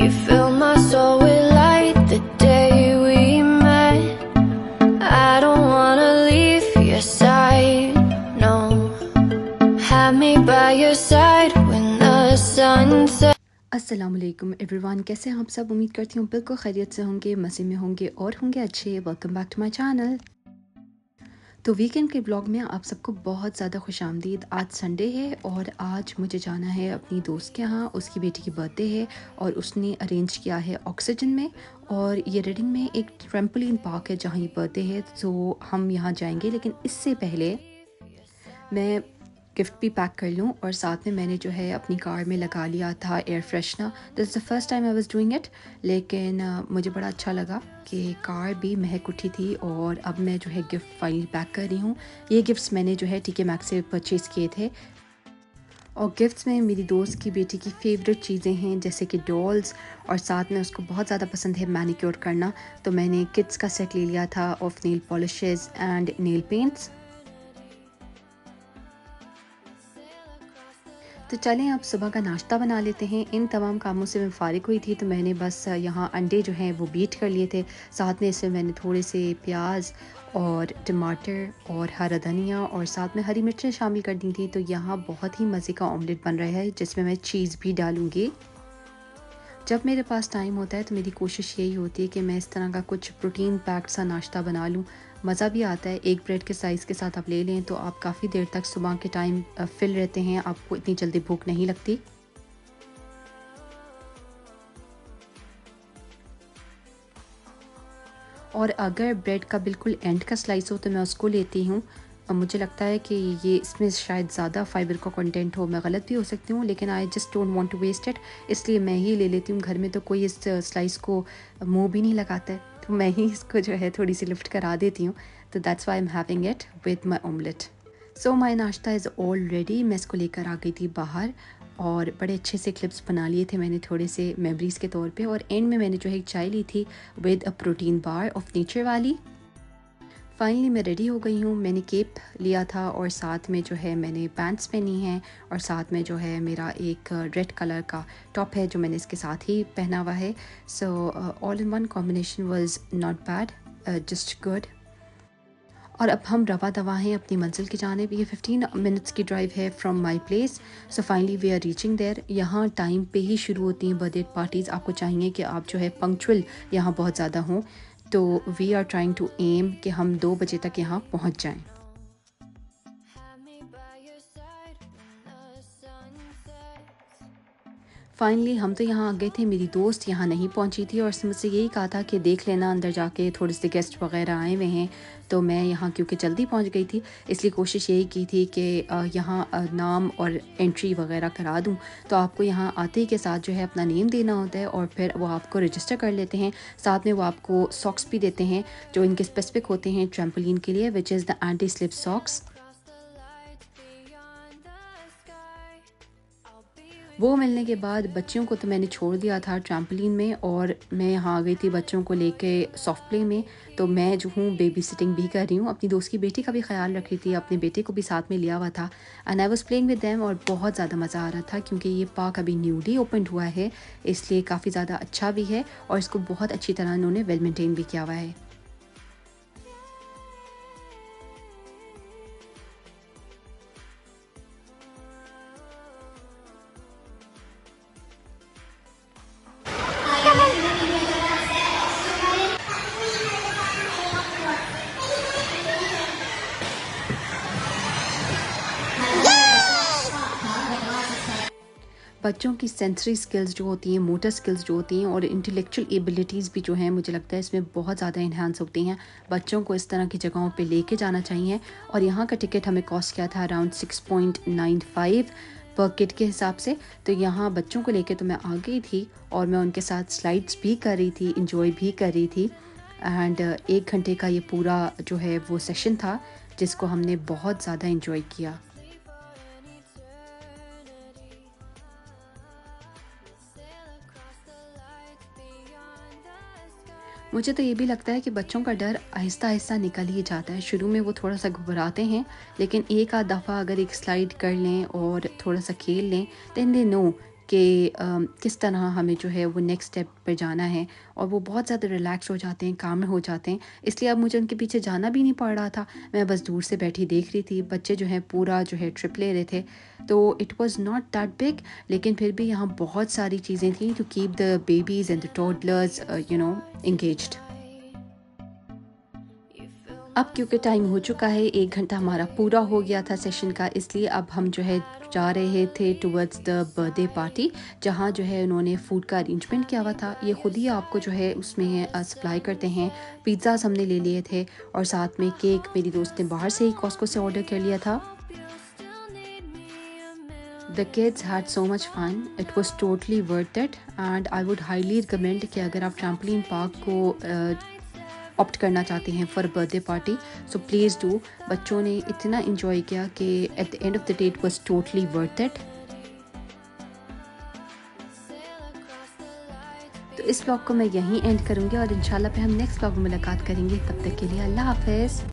You fill my soul with light the day we met. I don't wanna leave your side, no. Have me by your side when the sun sets. अस्सलाम वालेकुम everyone, कैसे हैं आप सब। उम्मीद करती हूँ बिल्कुल खैरियत से होंगे, मज़े में होंगे और होंगे अच्छे। Welcome back to my channel. तो वीकेंड के ब्लॉग में आप सबको बहुत ज़्यादा खुशामदीद। आज संडे है और आज मुझे जाना है अपनी दोस्त के यहाँ। उसकी बेटी की बर्थडे है और उसने अरेंज किया है ऑक्सीजन में, और ये रेडिंग में एक ट्रैम्पोलिन पार्क है जहाँ ये बर्थडे है। तो हम यहाँ जाएंगे, लेकिन इससे पहले मैं गिफ्ट भी पैक कर लूँ। और साथ में मैंने जो है अपनी कार में लगा लिया था air freshener. This is the first time I was doing it, लेकिन मुझे बड़ा अच्छा लगा कि कार भी महक उठी थी। और अब मैं जो है गिफ्ट फाइनली पैक कर रही हूँ। ये गिफ्ट्स मैंने जो है TK Maxx से परचेज़ किए थे। और गिफ्ट्स में मेरी दोस्त की बेटी की फ़ेवरेट चीज़ें हैं, जैसे कि डॉल्स, और साथ में उसको बहुत ज़्यादा पसंद है मैनिक्योर करना। तो मैंने किड्स का सेट ले लिया था of nail polishes and nail paints. तो चलें अब सुबह का नाश्ता बना लेते हैं। इन तमाम कामों से मैं फ़ारिग हुई थी, तो मैंने बस यहाँ अंडे जो हैं वो बीट कर लिए थे। साथ में इसमें मैंने थोड़े से प्याज और टमाटर और हरा धनिया और साथ में हरी मिर्चें शामिल कर दी थी। तो यहाँ बहुत ही मज़े का ऑमलेट बन रहा है, जिसमें मैं चीज़ भी डालूँगी। जब मेरे पास टाइम होता है तो मेरी कोशिश यही होती है कि मैं इस तरह का कुछ प्रोटीन पैक्ड सा नाश्ता बना लूँ। मज़ा भी आता है। एक ब्रेड के साइज़ के साथ आप ले लें तो आप काफ़ी देर तक सुबह के टाइम फिल रहते हैं, आपको इतनी जल्दी भूख नहीं लगती। और अगर ब्रेड का बिल्कुल एंड का स्लाइस हो तो मैं उसको लेती हूँ। मुझे लगता है कि ये इसमें शायद ज़्यादा फाइबर का कंटेंट हो, मैं गलत भी हो सकती हूँ, लेकिन I just don't want to waste it, इसलिए मैं ही ले लेती हूँ। घर में तो कोई इस स्लाइस को मुंह भी नहीं लगाता है, तो मैं ही इसको जो है थोड़ी सी लिफ्ट करा देती हूँ। तो that's why I am having it with my omelette. So my नाश्ता इज़ ऑल रेडी। मैं इसको लेकर आ गई थी बाहर और बड़े अच्छे से क्लिप्स बना लिए थे मैंने, थोड़े से मेमोरीज़ के तौर पे। और एंड में मैंने जो है एक चाय ली थी with a protein bar of nature वाली। फाइनली मैं रेडी हो गई हूँ। मैंने केप लिया था और साथ में जो है मैंने पैंट्स पहनी हैं, और साथ में जो है मेरा एक रेड कलर का टॉप है जो मैंने इसके साथ ही पहना हुआ है। So all in one combination was not bad, just good. और अब हम रवा दवा हैं अपनी मंजिल की जानिब। ये 15 मिनट्स की ड्राइव है from my place. So finally we are reaching there. यहाँ टाइम पे ही शुरू होती हैं बर्थडे पार्टीज़। आपको चाहिए कि आप जो है पंक्चुअल यहाँ बहुत ज़्यादा हों। तो we are trying to aim कि हम 2 बजे तक यहाँ पहुँच जाएँ। फाइनली हम तो यहाँ आ गए थे, मेरी दोस्त यहाँ नहीं पहुँची थी और उसने मुझसे यही कहा था कि देख लेना अंदर जाके, थोड़े से गेस्ट वगैरह आए हुए हैं। तो मैं यहाँ क्योंकि जल्दी पहुँच गई थी, इसलिए कोशिश यही की थी कि यहाँ नाम और एंट्री वगैरह करा दूँ। तो आपको यहाँ आते ही के साथ जो है अपना नेम देना होता है और फिर वो आपको रजिस्टर कर लेते हैं। साथ में वो आपको सॉक्स भी देते हैं जो इनके स्पेसिफिक होते हैं ट्रैम्पोलिन के लिए, which is the anti slip socks. वो मिलने के बाद बच्चियों को तो मैंने छोड़ दिया था ट्रैम्पोलिन में, और मैं यहाँ आ गई थी बच्चों को लेके सॉफ्ट प्ले में। तो मैं जो हूँ बेबी सिटिंग भी कर रही हूँ, अपनी दोस्त की बेटी का भी ख्याल रख रही थी, अपने बेटे को भी साथ में लिया हुआ था। And I was playing with them, और बहुत ज़्यादा मज़ा आ रहा था क्योंकि ये पार्क अभी न्यूली ओपन हुआ है, इसलिए काफ़ी ज़्यादा अच्छा भी है और इसको बहुत अच्छी तरह उन्होंने वेल मेंटेन भी किया हुआ है। बच्चों की सेंसरी स्किल्स जो होती हैं, मोटर स्किल्स जो होती हैं, और इंटेलेक्चुअल एबिलिटीज़ भी जो हैं, मुझे लगता है इसमें बहुत ज़्यादा इन्हांस होती हैं। बच्चों को इस तरह की जगहों पे लेके जाना चाहिए। और यहाँ का टिकट हमें कॉस्ट किया था अराउंड 6.95 पर किड के हिसाब से। तो यहाँ बच्चों को लेके तो मैं आ गई थी और मैं उनके साथ स्लाइड्स भी कर रही थी, इंजॉय भी कर रही थी। एंड 1 घंटे का ये पूरा जो है वो सेशन था, जिसको हमने बहुत ज़्यादा इंजॉय किया। मुझे तो ये भी लगता है कि बच्चों का डर आहिस्ता आहिस्ता निकल ही जाता है। शुरू में वो थोड़ा सा घबराते हैं, लेकिन एक आध दफ़ा अगर एक स्लाइड कर लें और थोड़ा सा खेल लें, देन दे नो कि किस तरह हमें जो है वो नेक्स्ट स्टेप पर जाना है, और वो बहुत ज़्यादा रिलैक्स हो जाते हैं, काम हो जाते हैं, इसलिए अब मुझे उनके पीछे जाना भी नहीं पड़ रहा था। मैं बस दूर से बैठी देख रही थी। बच्चे जो हैं पूरा जो है ट्रिप ले रहे थे, तो it was not that big, लेकिन फिर भी यहाँ बहुत सारी चीज़ें थी to keep the babies and the toddlers engaged. अब क्योंकि टाइम हो चुका है, 1 घंटा हमारा पूरा हो गया था सेशन का, इसलिए अब हम जो है जा रहे थे टुवर्ड्स द बर्थडे पार्टी, जहाँ जो है उन्होंने फ़ूड का अरेंजमेंट किया हुआ था। ये ख़ुद ही आपको जो है उसमें सप्लाई करते हैं। पिज़्ज़ाज़ हमने ले लिए थे, और साथ में केक मेरी दोस्त ने बाहर से ही कॉस्को से ऑर्डर कर लिया था। The kids had so much fun. It was totally worth it, and I would highly recommend कि अगर आप ट्रैम्पोलिन पार्क को ऑप्ट करना चाहते हैं for birthday party, so please do. बच्चों ने इतना इंजॉय किया कि at the end of the day it was totally worth it. तो इस व्लॉग को मैं यहीं एंड करूँगी, और इंशाल्लाह पे हम नेक्स्ट व्लॉग में मुलाकात करेंगे। तब तक के लिए अल्लाह हाफ़िज़।